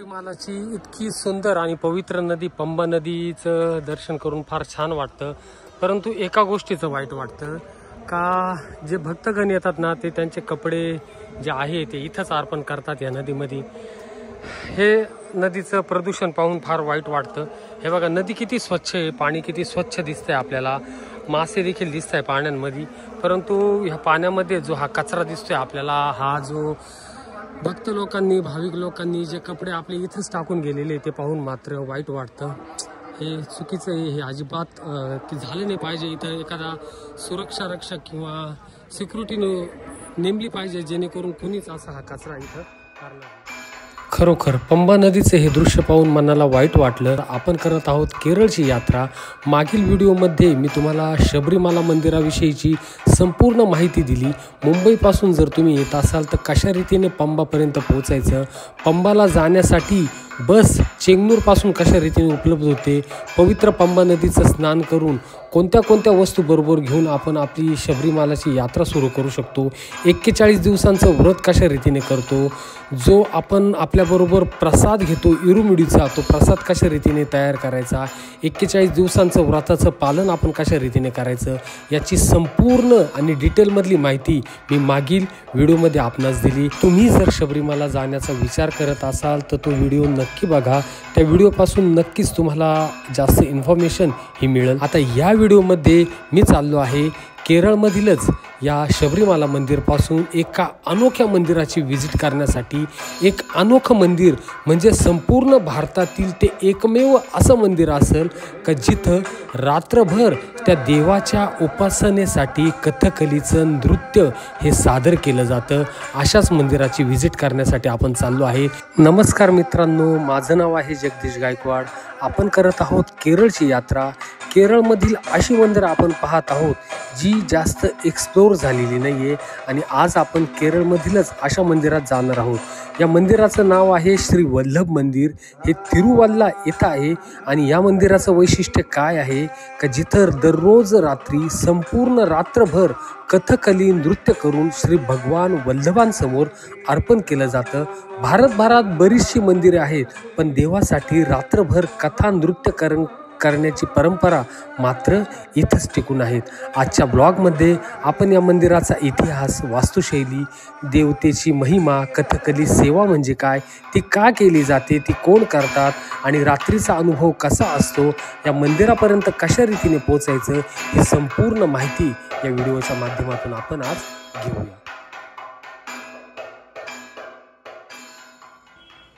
शबरीमालाची इतकी सुंदर आणि पवित्र नदी पंबा नदीचं दर्शन करून फार छान वाटतं, परंतु एका गोष्टीचं वाईट वाटतं का जे भक्तगण येतात ना ते त्यांचे कपडे जे आहे ते इथंच अर्पण करतात या नदीमध्ये। हे नदीचं प्रदूषण पाहून फार वाईट वाटतं। हे बघा नदी किती स्वच्छ आहे, पाणी किती स्वच्छ दिसतंय आपल्याला, मासे देखील दिसत आहे पाण्यामध्ये, परंतु ह्या पाण्यामध्ये जो हा कचरा दिसतोय आपल्याला, हा जो भक्त लोकांनी भाविक लोकांनी जे कपडे आपले इथंच टाकून गेलेले ते पाहून मात्र वाईट वाटतं। हे चुकीचं आहे, हे अजिबात की झालं नाही पाहिजे। इथं एखादा सुरक्षा रक्षक किंवा सिक्युरिटी नेमली पाहिजे जेणेकरून कोणीच असा हा कचरा इथं करणार। खरोखर पंबा नदीचे हे दृश्य पाहून मनाला वाईट वाटलं। आपण करत आहोत केरळची यात्रा। मागील व्हिडिओमध्ये मी तुम्हाला शबरीमाला मंदिराविषयीची संपूर्ण माहिती दिली। मुंबईपासून जर तुम्ही येत असाल तर कशा रीतीने पंबापर्यंत पोहोचायचं, पंबाला जाण्यासाठी बस चेंगनूरपासून कशा रीतीने उपलब्ध होते, पवित्र पंबा नदीचं स्नान करून कोणत्या कोणत्या वस्तू बरोबर घेऊन आपण आपली शबरीमालाची यात्रा सुरू करू शकतो, 41 दिवसांचं व्रत कशा रीतीने करतो, जो आपण आपल्याबरोबर प्रसाद घेतो इरुमुडीचा, तो प्रसाद कशा रीतीने तयार करायचा, 41 दिवसांचं व्रताचं पालन आपण कशा रीतीने करायचं, याची संपूर्ण आणि डिटेलमधली माहिती मी मागील व्हिडिओमध्ये आपणास दिली। तुम्ही जर शबरीमाला जाण्याचा विचार करत असाल तर तो व्हिडिओ नक्की बघा, त्या व्हिडिओपासून नक्कीच तुम्हाला जास्त इन्फॉर्मेशन ही मिळेल। आता या व्हिडिओमध्ये मी चाललो आहे केरळमधीलच या शबरीमाला मंदिरपासून एका अनोख्या मंदिराची व्हिजिट करण्यासाठी। एक अनोखं मंदिर म्हणजे संपूर्ण भारतातील ते एकमेव असं मंदिर असेल का जिथं रात्रभर त्या देवाच्या उपासनेसाठी कथकलीचं नृत्य हे सादर केलं जातं। अशाच मंदिराची व्हिजिट करण्यासाठी आपण चाललो आहे। नमस्कार मित्रांनो, माझं नाव आहे जगदीश गायकवाड। आपण करत आहोत केरळची यात्रा। केरळमधील अशी मंदिरं आपण पाहत आहोत जी जास्त एक्सप्लोर झालेली नाही आहे, आणि आज आपण केरळमधीलच अशा मंदिरात जाणार आहोत। या मंदिराचं नाव आहे श्री वल्लभ मंदिर। हे तिरुवल्ला येतं आहे, आणि या मंदिराचं वैशिष्ट्य काय आहे का जिथं दररोज रात्री संपूर्ण रात्रभर कथकली नृत्य करून श्री भगवान वल्लभांसमोर अर्पण केलं जातं। भारतभरात बरीचशी मंदिरे आहेत, पण देवासाठी रात्रभर कथा नृत्य करण्याची परंपरा मात्र इथंच टिकून आहेत। आजच्या ब्लॉगमध्ये आपण या मंदिराचा इतिहास, वास्तुशैली, देवतेची महिमा, कथकली सेवा म्हणजे काय, ती का केली जाते, ती कोण करतात, आणि रात्रीचा अनुभव कसा असतो, या मंदिरापर्यंत कशा रीतीने पोहोचायचं, ही संपूर्ण माहिती या व्हिडिओच्या माध्यमातून आपण आज घेऊया।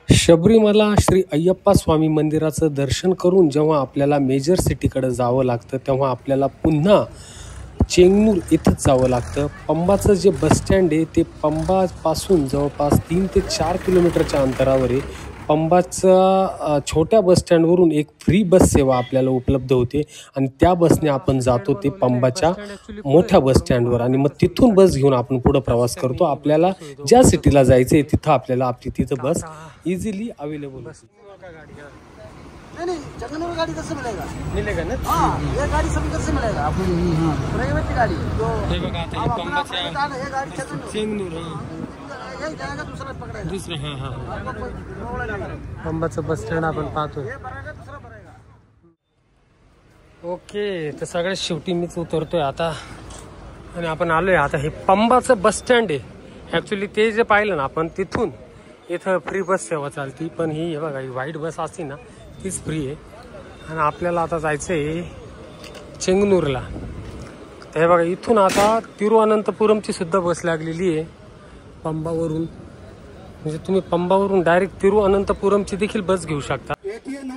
शबरीमाला श्री अय्यप्पा स्वामी मंदिराचं दर्शन करून जेव्हा आपल्याला मेजर सिटीकडे जावं लागतं तेव्हा आपल्याला पुन्हा चेंगनूर इथंच जावं लागतं। पंबाचं जे बसस्टँड आहे ते पंबापासून जवळपास 3 ते 4 किलोमीटरच्या अंतरावर आहे। पंबाचा छोट्या बसस्टँडवरून एक फ्री बस सेवा आपल्याला उपलब्ध होते, आणि त्या बसने आपण जातो ते पंबाच्या मोठ्या बसस्टँडवर, आणि मग तिथून बस घेऊन आपण पुढे प्रवास करतो। आपल्याला ज्या सिटीला जायचं आहे तिथं आपल्याला आपली तिथं बस इझिली अवेलेबल होती। नहीं जंगल में गाड़ी कैसे मिलेगा ना? हाँ, ये गाड़ी सब कैसे मिलेगा? प्राइवेट गाड़ी जो हे बघा आता हे पंबाच्या ये गाड़ी चेंगनूर यही जाएगा, दूसरा पकड़ेगा, दुसरं हां आपको कोई प्रॉब्लम नहीं है। पंबाचं बस स्टँड आपण पाहतोय। ये भरेगा, दूसरा भरेगा। ओके, तर सगळ्यात शेवटी मीच उतरतोय आता, आणि आपण आलोय आता हे पंबाचं बस स्टँड आहे। ॲक्च्युली ते जे पाहिलं ना आपण तिथून इथं फ्री बस सेवा चालती, पण ही हे बघा ही व्हाईट बस असती ना तीच फ्री आहे, आणि आपल्याला आता जायचं आहे चेंगनूरला। तर हे बघा इथून आता तिरुअनंतपुरमची सुद्धा बस लागलेली आहे पंबावरून, म्हणजे तुम्ही पंबावरून डायरेक्ट तिरुअनंतपुरमची देखील बस घेऊ शकता।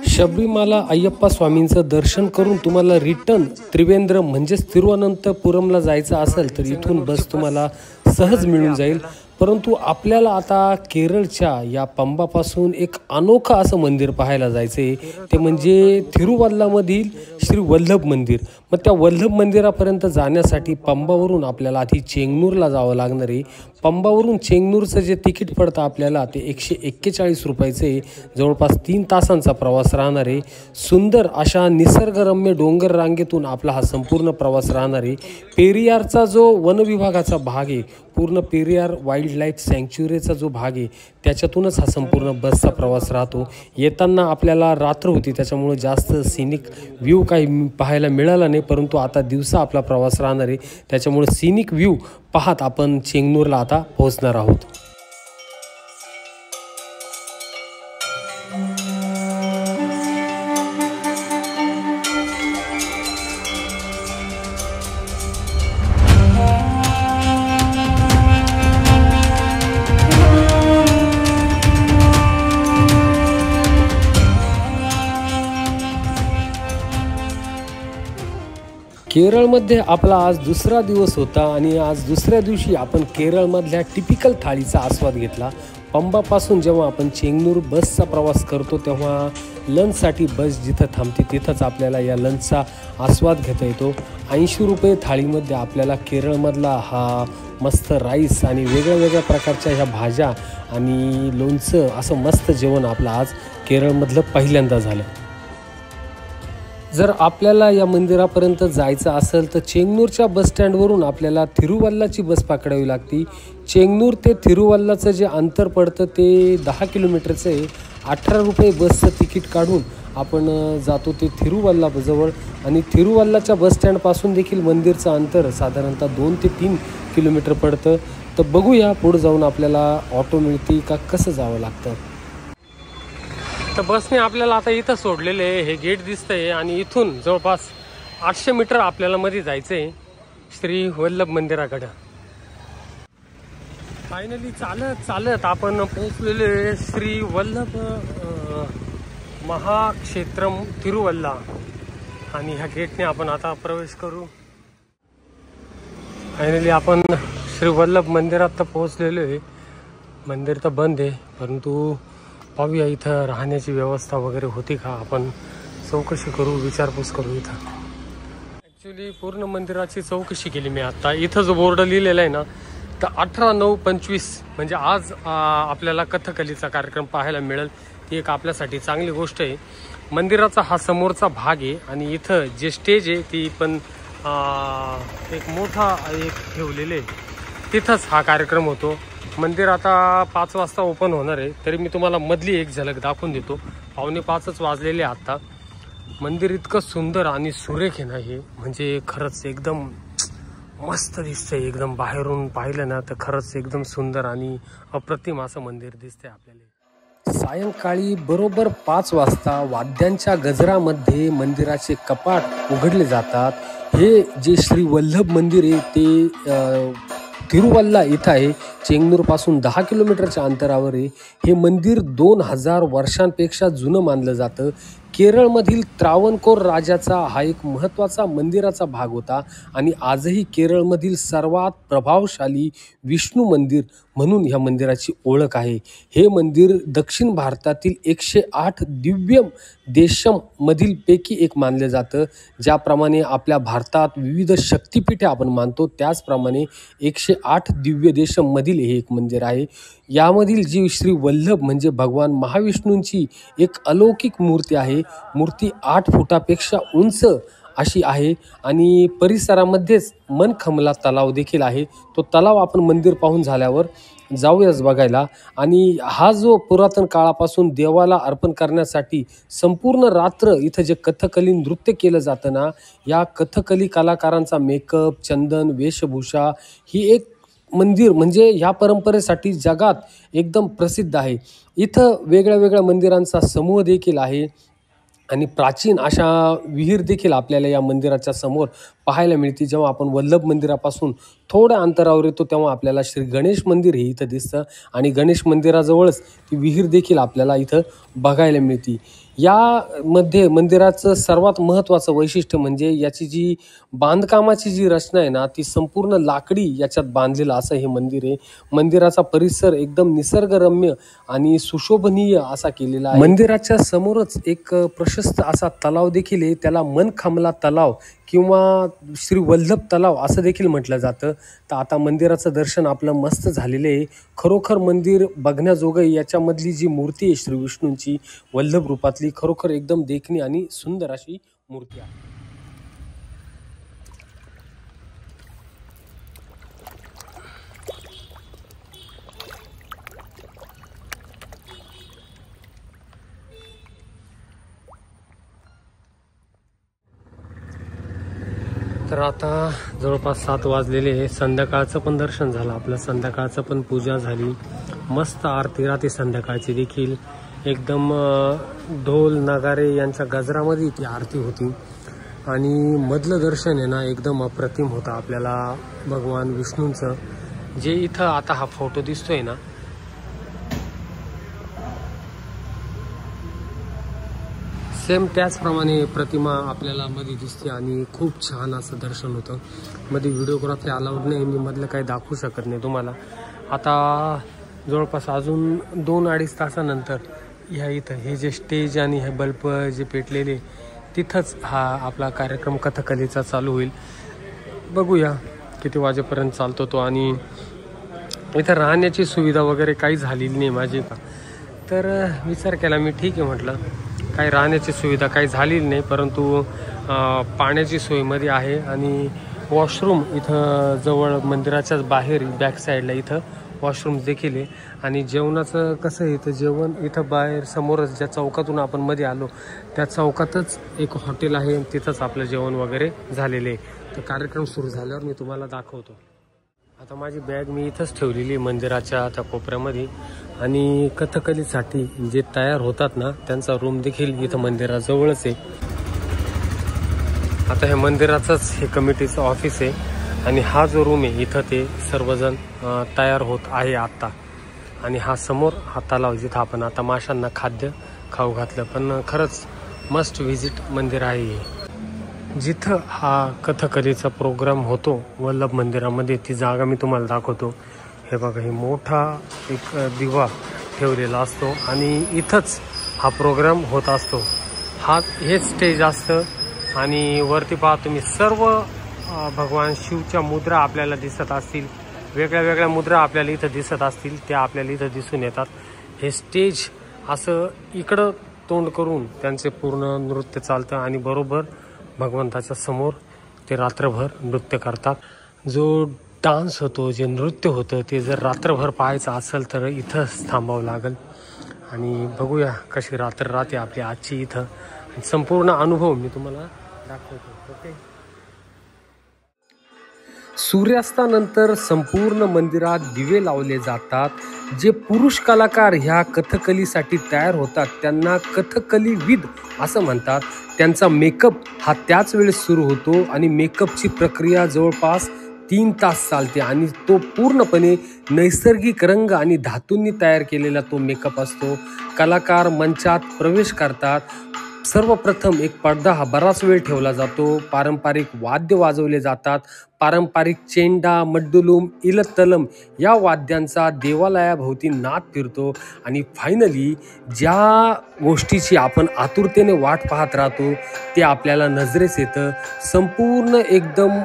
शबरीमाला अय्यप्पा स्वामींचं दर्शन करून तुम्हाला रिटर्न त्रिवेंद्रम म्हणजेच तिरुअनंतपुरमला जायचं असेल तर इथून बस तुम्हाला सहज मिळून जाईल। परंतु आपल्याला आता केरळच्या या पंबापासून एक अनोखं असं मंदिर पाहायला जायचं आहे, ते म्हणजे तिरुवल्लामधील श्री वल्लभ मंदिर। मग त्या वल्लभ मंदिरापर्यंत जाण्यासाठी पंबावरून आपल्याला आधी चेंगनूरला जावं लागणार आहे। पंबावरून चेंगनूरचं जे तिकीट पडतं आपल्याला ते 141 रुपयाचं आहे। जवळपास 3 तासांचा प्रवास राहणार आहे। सुंदर अशा निसर्गरम्य डोंगर रांगेतून आपला हा संपूर्ण प्रवास राहणार आहे। पेरियारचा जो वन विभागाचा भाग आहे, पूर्ण पेरियार वाईल्ड लाईफ सँक्च्युरीचा जो भाग आहे त्याच्यातूनच हा संपूर्ण बसचा प्रवास राहतो. येताना आपल्याला रात्र होती त्याच्यामुळे जास्त सिनिक व्ह्यू काही पाहायला मिळाला नाही, परंतु आता दिवसा आपला प्रवास राहणार आहे त्याच्यामुळे सिनिक व्ह्यू पाहत आपण चेंगनूरला आता पोहोचणार आहोत. केरळमध्ये आपला आज दुसरा दिवस होता आणि आज दुसऱ्या दिवशी आपण केरळमधल्या टिपिकल थाळीचा आस्वाद घेतला. पंबापासून जेव्हा आपण चेंगनूर बसचा प्रवास करतो तेव्हा लंचसाठी बस जिथं थांबते तिथंच आपल्याला या लंचचा आस्वाद घेता येतो. 80 रुपये थाळीमध्ये आपल्याला केरळमधला हा मस्त राईस आणि वेगळ्या प्रकारच्या ह्या भाज्या आणि लोणचं असं मस्त जेवण आपलं आज केरळमधलं पहिल्यांदा झालं. जर आपल्याला या मंदिरापर्यंत जायचं असेल तर चेंगनूरच्या बसस्टँडवरून आपल्याला थिरुवल्लाची बस पकडावी लागते. चेंगनूर ते थिरुवल्लाचं जे अंतर पडतं ते 10 किलोमीटरचं आहे. 18 रुपये बसचं तिकीट काढून आपण जातो ते थिरुवल्लाजवळ आणि थिरुवल्लाच्या बसस्टँडपासून देखील मंदिरचं अंतर साधारणतः 2 ते 3 किलोमीटर पडतं. तर बघूया पुढे जाऊन आपल्याला ऑटो मिळते का कसं जावं लागतं. तर बसने आपल्याला आता इथं सोडलेले आहे. हे गेट दिसतंय आणि इथून जवळपास 800 मीटर आपल्याला मध्ये जायचं आहे श्री वल्लभ मंदिराकडं. फायनली चालत आपण पोहोचलेले श्री वल्लभ महाक्षेत्रम तिरुवल्ला आणि ह्या गेटने आपण आता प्रवेश करू. फायनली आपण श्री वल्लभ मंदिरात तर पोहोचलेलो आहे. मंदिर तर बंद आहे परंतु पाहूया इथं राहण्याची व्यवस्था वगैरे होती का, आपण चौकशी करू, विचारपूस करू. इथं ॲक्च्युली पूर्ण मंदिराची चौकशी केली मी आता. इथं जो बोर्ड लिहिलेला आहे ना तर 18/9/25 म्हणजे आज आपल्याला कथकलीचा कार्यक्रम पाहायला मिळेल. ती एक आपल्यासाठी चांगली गोष्ट आहे. मंदिराचा हा समोरचा भाग आहे आणि इथं जे स्टेज आहे ती पण एक मोठा ठेवलेले आहे. तिथंच हा कार्यक्रम होतो. मंदिर आता 5 वाजता ओपन होणार आहे, तरी मी तुम्हाला मधली एक झलक दाखवून देतो. 4:45 वाजलेले आता. मंदिर इतकं सुंदर आणि सुरेख आहे ना, हे म्हणजे खरंच एकदम मस्त दिसतंय. एकदम बाहेरून पाहिलं ना तर खरंच एकदम सुंदर आणि अप्रतिम असं मंदिर दिसतंय आपल्याला. सायंकाळी बरोबर 5 वाजता वाद्यांच्या गजरामध्ये मंदिराचे कपाट उघडले जातात. हे जे श्री वल्लभ मंदिर आहे ते तिरुवल्ला इथं आहे. चेंगनूरपासून 10 किलोमीटरच्या अंतरावर आहे. हे मंदिर 2000 वर्षांपेक्षा जुनं मानलं जातं. केरळमधील त्रावणकोर राजाचा हा एक महत्त्वाचा मंदिराचा भाग होता आणि आजही केरळमधील सर्वात प्रभावशाली विष्णू मंदिर म्हणून ह्या मंदिराची ओळख आहे. हे मंदिर दक्षिण भारतातील 108 दिव्य देशमधील पैकी एक मानलं जातं. ज्याप्रमाणे आपल्या भारतात विविध शक्तिपीठे आपण मानतो त्याचप्रमाणे 108 दिव्य देशमधील हे एक मंदिर आहे. यामधील जी श्री वल्लभ म्हणजे भगवान महाविष्णूंची एक अलौकिक मूर्ती आहे. मूर्ती 8 फुटापेक्षा उंच अशी आहे आणि परिसरामध्येच मनखमला तलाव देखील आहे. तो तलाव आपण मंदिर पाहून झाल्यावर जाऊयाच बघायला. आणि हा जो पुरातन काळापासून देवाला अर्पण करण्यासाठी संपूर्ण रात्र इथं जे कथकली नृत्य केलं जातं ना, या कथकली कलाकारांचा मेकअप, चंदन, वेशभूषा ही एक मंदिर म्हणजे ह्या परंपरेसाठी जगात एकदम प्रसिद्ध आहे. इथं वेगळ्या मंदिरांचा समूह देखील आहे आणि प्राचीन अशा विहीर देखील आपल्याला या मंदिराच्या समोर पाहायला मिळते. जेव्हा आपण वल्लभ मंदिरापासून थोड्या अंतरावर येतो तेव्हा आपल्याला श्री गणेश मंदिर हे इथं दिसतं आणि गणेश मंदिराजवळच ती विहीर देखील आपल्याला इथं बघायला मिळते. यामध्ये मंदिराचं सर्वात महत्त्वाचं वैशिष्ट्य म्हणजे याची जी बांधकामाची जी रचना आहे ना ती संपूर्ण लाकडी याच्यात बांधलेलं असं हे मंदिर आहे. मंदिराचा परिसर एकदम निसर्गरम्य आणि सुशोभनीय असा केलेला आहे. मंदिराच्या समोरच एक प्रशस्त असा तलाव देखील आहे. त्याला मनखमला तलाव किंवा श्री वल्लभ तलाव असं देखील म्हटलं जातं. तर आता मंदिराचं दर्शन आपलं मस्त झालेलं आहे. खरोखर मंदिर बघण्याजोगं. याच्यामधली जी मूर्ती आहे श्री विष्णूंची वल्लभ रूपातली खरोखर एकदम देखणी आणि सुंदर अशी मूर्ती आहे. तर आता जवळपास 7 वाजलेले आहे. संध्याकाळचं पण दर्शन झालं आपलं, संध्याकाळचं पण पूजा झाली, मस्त आरती राहते संध्याकाळची देखील. एकदम ढोल नगारे यांच्या गजरामध्ये ती आरती होती आणि मधलं दर्शन आहे ना एकदम अप्रतिम होतं आपल्याला भगवान विष्णूंचं. जे इथं आता हा फोटो दिसतोय ना, सेम त्याचप्रमाणे प्रतिमा आपल्याला मध्ये दिसते आणि खूप छान असं दर्शन होतं. मध्ये व्हिडिओग्राफी अलाउड नाही, मी मधलं काही दाखवू शकत नाही तुम्हाला. आता जवळपास अजून 2-2.5 तासानंतर ह्या इथं हे जे स्टेज आणि हे बल्ब जे पेटलेले तिथंच हा आपला कार्यक्रम कथकलीचा चालू होईल. बघूया किती वाजेपर्यंत चालतो तो. आणि इथं राहण्याची सुविधा वगैरे काही झालेली नाही माझी का, तर विचार केला मी ठीक आहे म्हटलं काही राहण्याची सुविधा काही झालेली नाही, परंतु पाण्याची सोयमध्ये आहे आणि वॉशरूम इथं जवळ मंदिराच्याच बाहेर बॅक साईडला इथं वॉशरूम देखील आहे. आणि जेवणाचं कसं आहे, इथं जेवण इथं बाहेर समोरच ज्या चौकातून आपण मध्ये आलो त्या चौकातच एक हॉटेल आहे, तिथंच आपलं जेवण वगैरे झालेलं आहे. तर कार्यक्रम सुरू झाल्यावर मी तुम्हाला दाखवतो. आता माझी बॅग मी इथंच ठेवलेली आहे मंदिराच्या त्या कोपऱ्यामध्ये. आणि कथकलीसाठी जे तयार होतात ना त्यांचा रूम देखील इथं मंदिराजवळच आहे. आता हे मंदिराचंच हे कमिटीचं ऑफिस आहे आणि हा जो रूम आहे इथं ते सर्वजण तयार होत आहे आत्ता. आणि हा समोर हा तलाव जिथं आपण आता माशांना खाद्य खाऊ घातलं. पण खरंच मस्ट व्हिजिट मंदिर आहे. जिथं हा कथकलीचा प्रोग्राम होतो वल्लभ मंदिरामध्ये, ती जागा मी तुम्हाला दाखवतो. हे बघा, हे मोठा एक दिवा ठेवलेला असतो आणि इथंच हा प्रोग्राम होत असतो. हेच स्टेज असतं आणि वरती पहा तुम्ही सर्व भगवान शिवच्या मुद्रा आपल्याला दिसत असतील. वेगळ्या वेगळ्या मुद्रा आपल्याला इथं दिसत असतील, त्या आपल्याला इथं दिसून येतात. हे स्टेज असं इकडं तोंड करून त्यांचे पूर्ण नृत्य चालतं आणि बरोबर भगवंताच्या समोर ते रात्रभर नृत्य करतात. जो डान्स होतो, जे नृत्य होतं, ते जर रात्रभर पाहायचं असेल तर इथंच थांबावं लागेल. आणि बघूया कशी रात्र राहते आपली आजची इथं. संपूर्ण अनुभव मी तुम्हाला दाखवतो. ओके. सूर्यास्तानंतर संपूर्ण मंदिरात दिवे लावले जातात. जे पुरुष कलाकार ह्या कथकलीसाठी तयार होतात त्यांना कथकलीविद असं म्हणतात. त्यांचा मेकअप हा त्याच वेळेस सुरू होतो आणि मेकअपची प्रक्रिया जवळपास 3 तास चालते आणि तो पूर्णपणे नैसर्गिक रंग आणि धातूंनी तयार केलेला तो मेकअप असतो. कलाकार मंचात प्रवेश करतात. सर्वप्रथम एक पडदा हा बराच वेळ ठेवला जातो. पारंपरिक वाद्य वाजवले जातात. पारंपरिक चेंडा, मड्डुलूम, इलतलम या वाद्यांचा देवालयाभोवती नाद फिरतो. आणि फायनली ज्या गोष्टीची आपण आतुरतेने वाट पाहत राहतो ते आपल्याला नजरेस येतं. संपूर्ण एकदम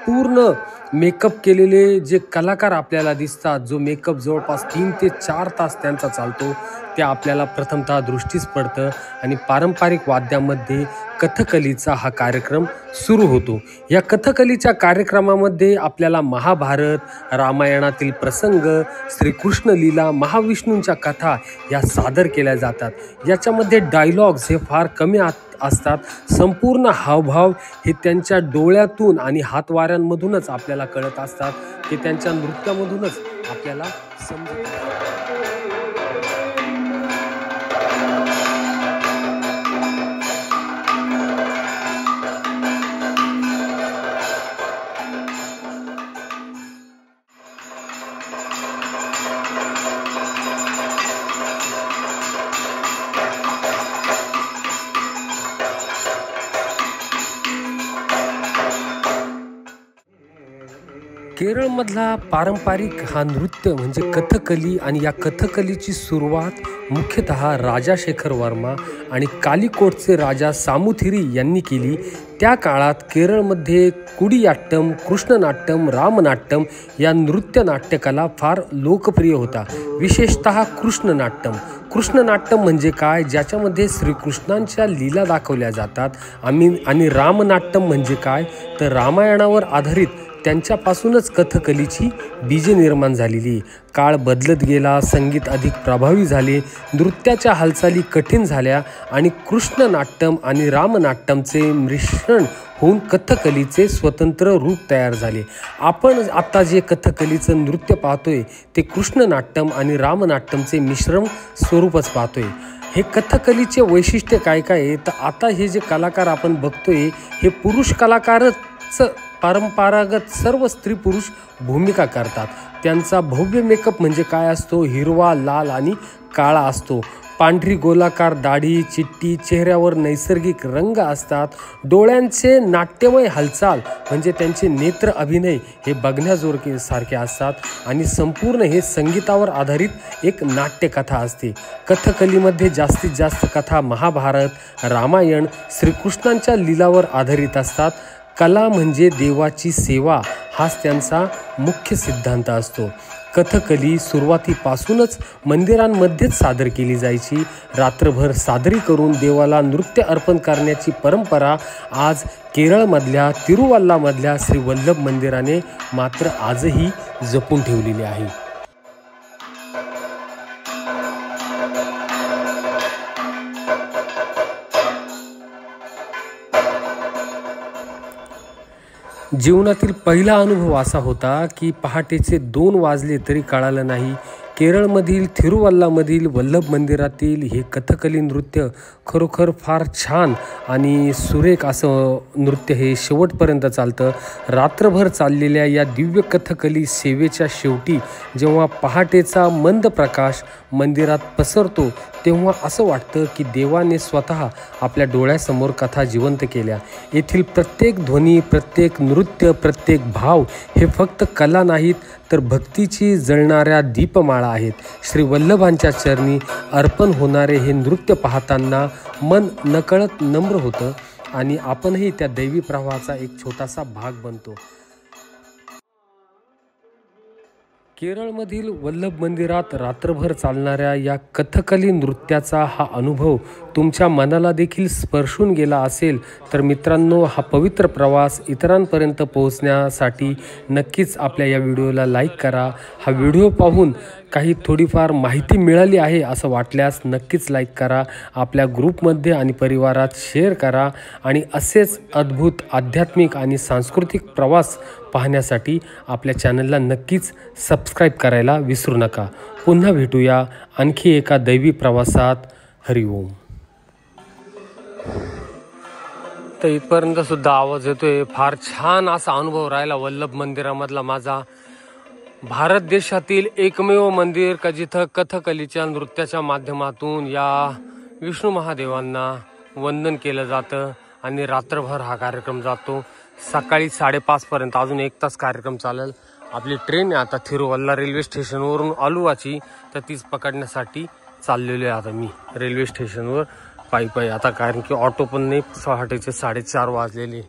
पूर्ण मेकअप केलेले जे कलाकार आपल्याला दिसतात, जो मेकअप जवळपास 3 ते 4 तास त्यांचा चालतो, ते आपल्याला प्रथमतः दृष्टीस पडतं. आणि पारंपरिक वाद्यामध्ये कथकलीचा हा कार्यक्रम सुरू होतो. या कथकलीच्या कार्यक्रमामध्ये आपल्याला महाभारत, रामायणातील प्रसंग, श्रीकृष्ण लीला, महाविष्णूंच्या कथा या सादर केल्या जातात. याच्यामध्ये डायलॉग्स हे फार कमी असतात. संपूर्ण हावभाव हे त्यांच्या डोळ्यातून आणि हातवाऱ्यांमधूनच आपल्याला कळत असतात. ते त्यांच्या नृत्यामधूनच आपल्याला समजतात. केरळमधला पारंपरिक हा नृत्य म्हणजे कथकली आणि या कथकलीची सुरुवात मुख्यतः राजा शेखर वर्मा आणि कालिकोटचे राजा सामुथिरी यांनी केली. त्या काळात केरळमध्ये कुडियाट्टम, कृष्णनाट्यम, रामनाट्यम या नृत्य नाट्यकला फार लोकप्रिय होता. विशेषतः कृष्णनाट्यम. कृष्णनाट्यम म्हणजे काय, ज्याच्यामध्ये श्रीकृष्णांच्या लीला दाखवल्या जातात. आणि रामनाट्यम म्हणजे काय, तर रामायणावर आधारित त्यांच्यापासूनच कथकलीची बीजे निर्माण झालेली. काळ बदलत गेला, संगीत अधिक प्रभावी झाले, नृत्याच्या हालचाली कठीण झाल्या आणि कृष्णनाट्यम आणि रामनाट्यमचे मिश्रण होऊन कथकलीचे स्वतंत्र रूप तयार झाले. आपण आता जे कथकलीचं नृत्य पाहतोय ते कृष्णनाट्यम आणि रामनाट्यमचे मिश्रण स्वरूपच पाहतोय. हे कथकलीचे वैशिष्ट्य काय काय आहे तर आता हे जे कलाकार आपण बघतोय हे पुरुष कलाकारच परंपरागत सर्व स्त्री पुरुष भूमिका करतात. त्यांचा भव्य मेकअप म्हणजे काय असतो, हिरवा, लाल आणि काळा असतो. पांढरी गोलाकार दाढी, चिट्टी, चेहऱ्यावर नैसर्गिक रंग असतात. डोळ्यांचे नाट्यमय हालचाल म्हणजे त्यांचे नेत्र अभिनय हे बघण्याजोगे सारखे असतात आणि संपूर्ण हे संगीतावर आधारित एक नाट्यकथा असते. कथकलीमध्ये जास्तीत जास्त कथा महाभारत, रामायण, श्रीकृष्णांच्या लीलावर आधारित असतात. कला म्हणजे देवाची सेवा हाच त्यांचा मुख्य सिद्धांत असतो. कथकली सुरुवातीपासूनच मंदिरांमध्येच सादर केली जायची. रात्रभर सादरी करून देवाला नृत्य अर्पण करण्याची परंपरा आज केरळमधल्या तिरुवल्लामधल्या श्री वल्लभ मंदिराने मात्र आजही जपून ठेवलेली आहे. जीवनातील पहिला अनुभव असा होता की पहाटेचे 2 वाजले तरी कळालं नाही. केरळमधील थिरुवल्लामधील वल्लभ मंदिरातील हे कथकली नृत्य खरोखर फार छान आणि सुरेख असं नृत्य हे शेवटपर्यंत चालतं. रात्रभर चाललेल्या या दिव्य कथकली सेवेच्या शेवटी जेव्हा पहाटेचा मंद प्रकाश मंदिरात पसरतो तेव्हा असं वाटतं की देवाने स्वतः आपल्या डोळ्यासमोर कथा जिवंत केल्या. येथील प्रत्येक ध्वनी, प्रत्येक नृत्य, प्रत्येक भाव हे फक्त कला नाहीत तर भक्तीची जळणाऱ्या दीपमाळा आहेत. श्री वल्लभांच्या चरणी अर्पण होणारे हे नृत्य पाहताना मन नकळत नम्र होतं आणि आपणही त्या दैवी प्रवाहाचा एक छोटासा भाग बनतो. केरळमधील वल्लभ मंदिरात रात्रभर चालणाऱ्या या कथकली नृत्याचा हा अनुभव तुमच्या मनाला देखील स्पर्शून गेला असेल तर मित्रांनो, हा पवित्र प्रवास इतरांपर्यंत पोहोचण्यासाठी नक्कीच आपल्या या व्हिडिओला लाईक करा. हा व्हिडिओ पाहून काही थोडीफार माहिती मिळाली आहे असं वाटल्यास नक्कीच लाईक करा, आपल्या ग्रुपमध्ये आणि परिवारात शेअर करा आणि असेच अद्भुत आध्यात्मिक आणि सांस्कृतिक प्रवास पाहण्यासाठी आपल्या चॅनलला नक्कीच सबस्क्राईब करायला विसरू नका. पुन्हा भेटूया आणखी एका दैवी प्रवासात. हरिओम. तर इथपर्यंत सुद्धा आवाज येतोय. फार छान असा अनुभव राहिला वल्लभ मंदिरामधला माझा. भारत देशातील एकमेव मंदिर का जिथं कथकलीच्या नृत्याच्या माध्यमातून या विष्णू महादेवांना वंदन केलं जातं आणि रात्रभर हा कार्यक्रम जातो. सकाळी 5:30 पर्यंत अजून 1 तास कार्यक्रम चालेल. आपली ट्रेन आहे आता थिरुवल्ला रेल्वे स्टेशनवरून आलुवाची, तर तीच पकडण्यासाठी चाललेलो आहे आता मी रेल्वे स्टेशनवर पायी आता, कारण की ऑटो पण नाही. पहाटेचे 4:30 वाजलेले.